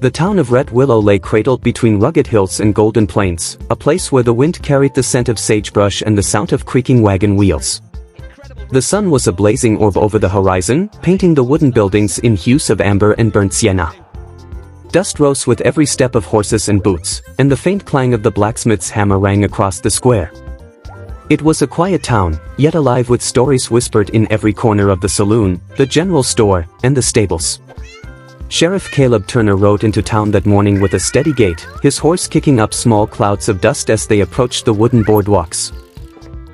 The town of Red Willow lay cradled between rugged hills and golden plains, a place where the wind carried the scent of sagebrush and the sound of creaking wagon wheels. The sun was a blazing orb over the horizon, painting the wooden buildings in hues of amber and burnt sienna. Dust rose with every step of horses and boots, and the faint clang of the blacksmith's hammer rang across the square. It was a quiet town, yet alive with stories whispered in every corner of the saloon, the general store, and the stables. Sheriff Caleb Turner rode into town that morning with a steady gait, his horse kicking up small clouds of dust as they approached the wooden boardwalks.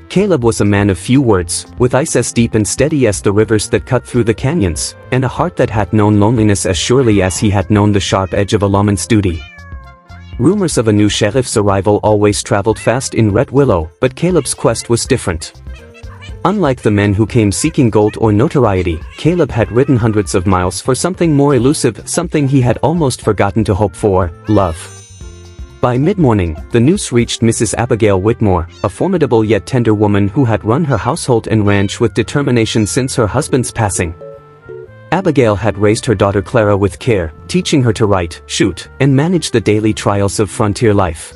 Caleb was a man of few words, with eyes as deep and steady as the rivers that cut through the canyons, and a heart that had known loneliness as surely as he had known the sharp edge of a lawman's duty. Rumors of a new sheriff's arrival always traveled fast in Red Willow, but Caleb's quest was different. Unlike the men who came seeking gold or notoriety, Caleb had ridden hundreds of miles for something more elusive, something he had almost forgotten to hope for: love. By mid-morning, the news reached Mrs. Abigail Whitmore, a formidable yet tender woman who had run her household and ranch with determination since her husband's passing. Abigail had raised her daughter Clara with care, teaching her to write, shoot, and manage the daily trials of frontier life.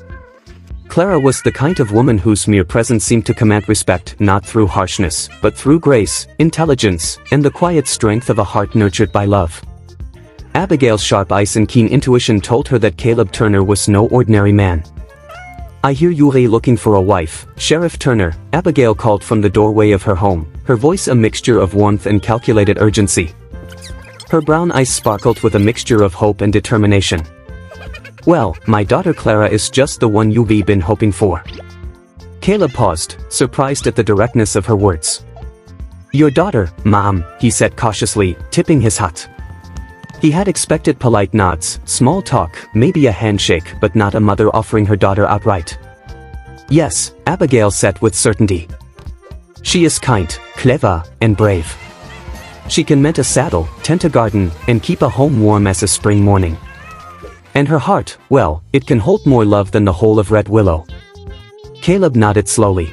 Clara was the kind of woman whose mere presence seemed to command respect, not through harshness, but through grace, intelligence, and the quiet strength of a heart nurtured by love. Abigail's sharp eyes and keen intuition told her that Caleb Turner was no ordinary man. "I hear you're looking for a wife, Sheriff Turner," Abigail called from the doorway of her home, her voice a mixture of warmth and calculated urgency. Her brown eyes sparkled with a mixture of hope and determination. "Well, my daughter Clara is just the one you've been hoping for." Caleb paused, surprised at the directness of her words. "Your daughter, Mom," he said cautiously, tipping his hat. He had expected polite nods, small talk, maybe a handshake, but not a mother offering her daughter outright. "Yes," Abigail said with certainty. "She is kind, clever, and brave. She can mend a saddle, tend a garden, and keep a home warm as a spring morning. And her heart, well, it can hold more love than the whole of Red Willow." Caleb nodded slowly.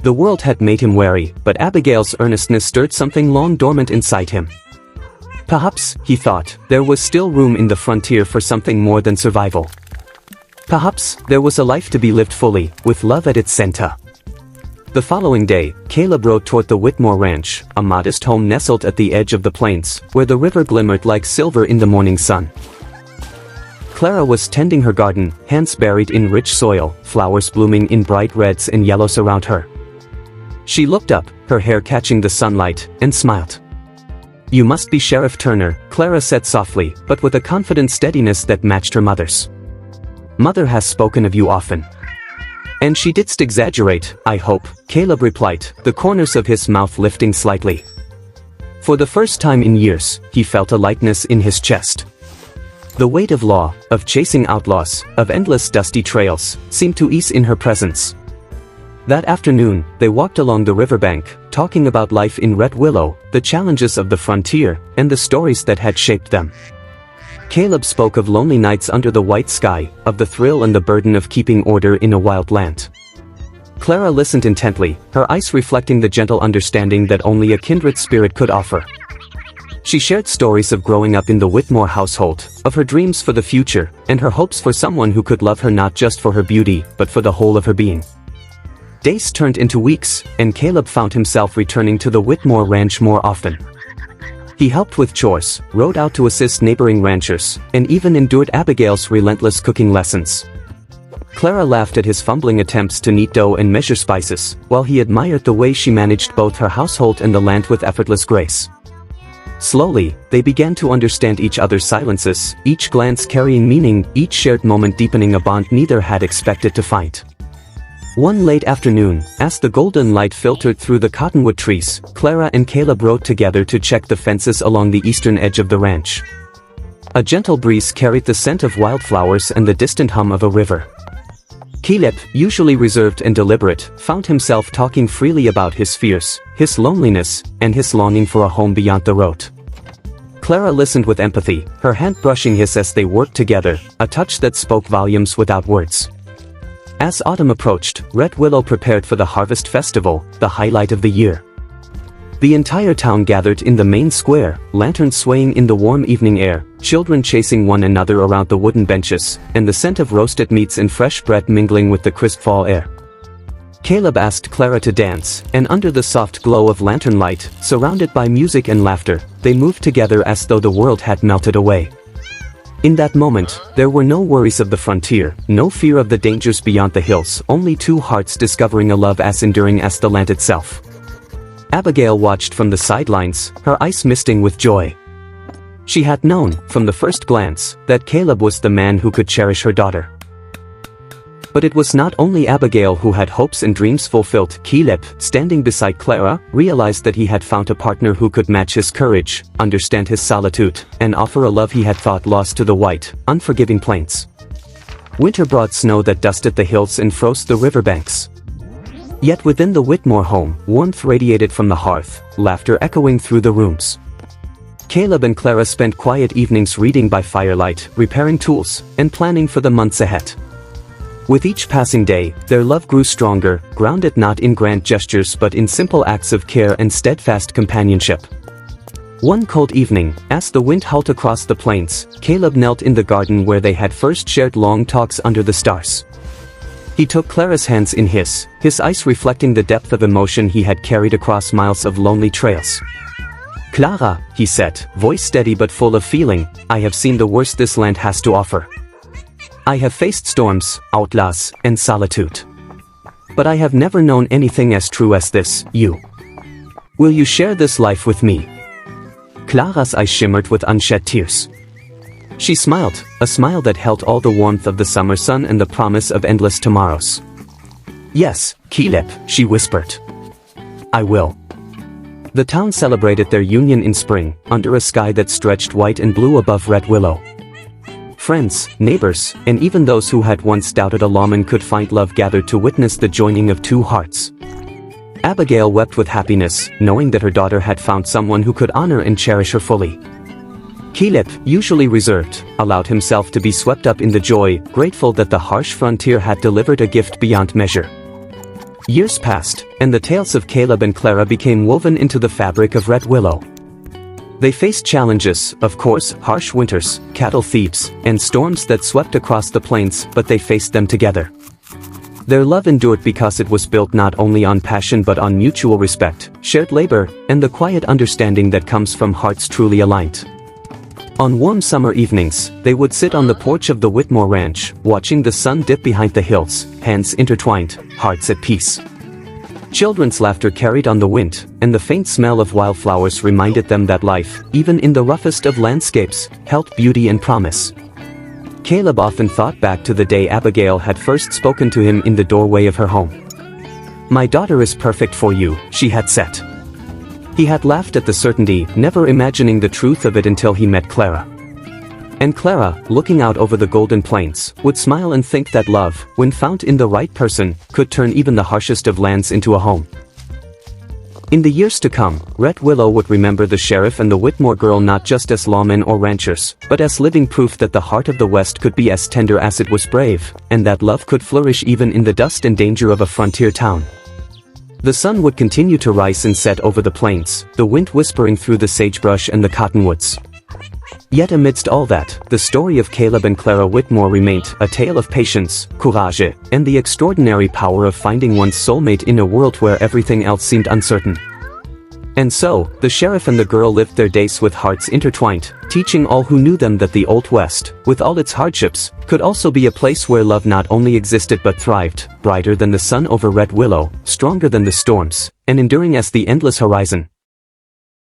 The world had made him wary, but Abigail's earnestness stirred something long dormant inside him. Perhaps, he thought, there was still room in the frontier for something more than survival. Perhaps, there was a life to be lived fully, with love at its center. The following day, Caleb rode toward the Whitmore Ranch, a modest home nestled at the edge of the plains, where the river glimmered like silver in the morning sun. Clara was tending her garden, hands buried in rich soil, flowers blooming in bright reds and yellows around her. She looked up, her hair catching the sunlight, and smiled. "You must be Sheriff Turner," Clara said softly, but with a confident steadiness that matched her mother's. "Mother has spoken of you often." "And she didn't exaggerate, I hope," Caleb replied, the corners of his mouth lifting slightly. For the first time in years, he felt a lightness in his chest. The weight of law, of chasing outlaws, of endless dusty trails, seemed to ease in her presence. That afternoon, they walked along the riverbank, talking about life in Red Willow, the challenges of the frontier, and the stories that had shaped them. Caleb spoke of lonely nights under the white sky, of the thrill and the burden of keeping order in a wild land. Clara listened intently, her eyes reflecting the gentle understanding that only a kindred spirit could offer. She shared stories of growing up in the Whitmore household, of her dreams for the future, and her hopes for someone who could love her not just for her beauty, but for the whole of her being. Days turned into weeks, and Caleb found himself returning to the Whitmore Ranch more often. He helped with chores, rode out to assist neighboring ranchers, and even endured Abigail's relentless cooking lessons. Clara laughed at his fumbling attempts to knead dough and measure spices, while he admired the way she managed both her household and the land with effortless grace. Slowly, they began to understand each other's silences, each glance carrying meaning, each shared moment deepening a bond neither had expected to find. One late afternoon, as the golden light filtered through the cottonwood trees, Clara and Caleb rode together to check the fences along the eastern edge of the ranch. A gentle breeze carried the scent of wildflowers and the distant hum of a river. Caleb, usually reserved and deliberate, found himself talking freely about his fears, his loneliness, and his longing for a home beyond the road. Clara listened with empathy, her hand brushing his as they worked together, a touch that spoke volumes without words. As autumn approached, Red Willow prepared for the Harvest Festival, the highlight of the year. The entire town gathered in the main square, lanterns swaying in the warm evening air, children chasing one another around the wooden benches, and the scent of roasted meats and fresh bread mingling with the crisp fall air. Caleb asked Clara to dance, and under the soft glow of lantern light, surrounded by music and laughter, they moved together as though the world had melted away. In that moment, there were no worries of the frontier, no fear of the dangers beyond the hills, only two hearts discovering a love as enduring as the land itself. Abigail watched from the sidelines, her eyes misting with joy. She had known, from the first glance, that Caleb was the man who could cherish her daughter. But it was not only Abigail who had hopes and dreams fulfilled. Caleb, standing beside Clara, realized that he had found a partner who could match his courage, understand his solitude, and offer a love he had thought lost to the white, unforgiving plains. Winter brought snow that dusted the hills and froze the riverbanks. Yet within the Whitmore home, warmth radiated from the hearth, laughter echoing through the rooms. Caleb and Clara spent quiet evenings reading by firelight, repairing tools, and planning for the months ahead. With each passing day, their love grew stronger, grounded not in grand gestures but in simple acts of care and steadfast companionship. One cold evening, as the wind howled across the plains, Caleb knelt in the garden where they had first shared long talks under the stars. He took Clara's hands in his eyes reflecting the depth of emotion he had carried across miles of lonely trails. "Clara," he said, voice steady but full of feeling, "I have seen the worst this land has to offer. I have faced storms, outlaws, and solitude. But I have never known anything as true as this, you. Will you share this life with me?" Clara's eyes shimmered with unshed tears. She smiled, a smile that held all the warmth of the summer sun and the promise of endless tomorrows. "Yes, Caleb," she whispered. "I will." The town celebrated their union in spring, under a sky that stretched white and blue above Red Willow. Friends, neighbors, and even those who had once doubted a lawman could find love gathered to witness the joining of two hearts. Abigail wept with happiness, knowing that her daughter had found someone who could honor and cherish her fully. Caleb, usually reserved, allowed himself to be swept up in the joy, grateful that the harsh frontier had delivered a gift beyond measure. Years passed, and the tales of Caleb and Clara became woven into the fabric of Red Willow. They faced challenges, of course, harsh winters, cattle thieves, and storms that swept across the plains, but they faced them together. Their love endured because it was built not only on passion but on mutual respect, shared labor, and the quiet understanding that comes from hearts truly aligned. On warm summer evenings, they would sit on the porch of the Whitmore Ranch, watching the sun dip behind the hills, hands intertwined, hearts at peace. Children's laughter carried on the wind, and the faint smell of wildflowers reminded them that life, even in the roughest of landscapes, held beauty and promise. Caleb often thought back to the day Abigail had first spoken to him in the doorway of her home. "My daughter is perfect for you," she had said. He had laughed at the certainty, never imagining the truth of it until he met Clara. And Clara, looking out over the golden plains, would smile and think that love, when found in the right person, could turn even the harshest of lands into a home. In the years to come, Red Willow would remember the sheriff and the Whitmore girl not just as lawmen or ranchers, but as living proof that the heart of the West could be as tender as it was brave, and that love could flourish even in the dust and danger of a frontier town. The sun would continue to rise and set over the plains, the wind whispering through the sagebrush and the cottonwoods. Yet amidst all that, the story of Caleb and Clara Whitmore remained a tale of patience, courage, and the extraordinary power of finding one's soulmate in a world where everything else seemed uncertain. And so, the sheriff and the girl lived their days with hearts intertwined, teaching all who knew them that the Old West, with all its hardships, could also be a place where love not only existed but thrived, brighter than the sun over Red Willow, stronger than the storms, and enduring as the endless horizon.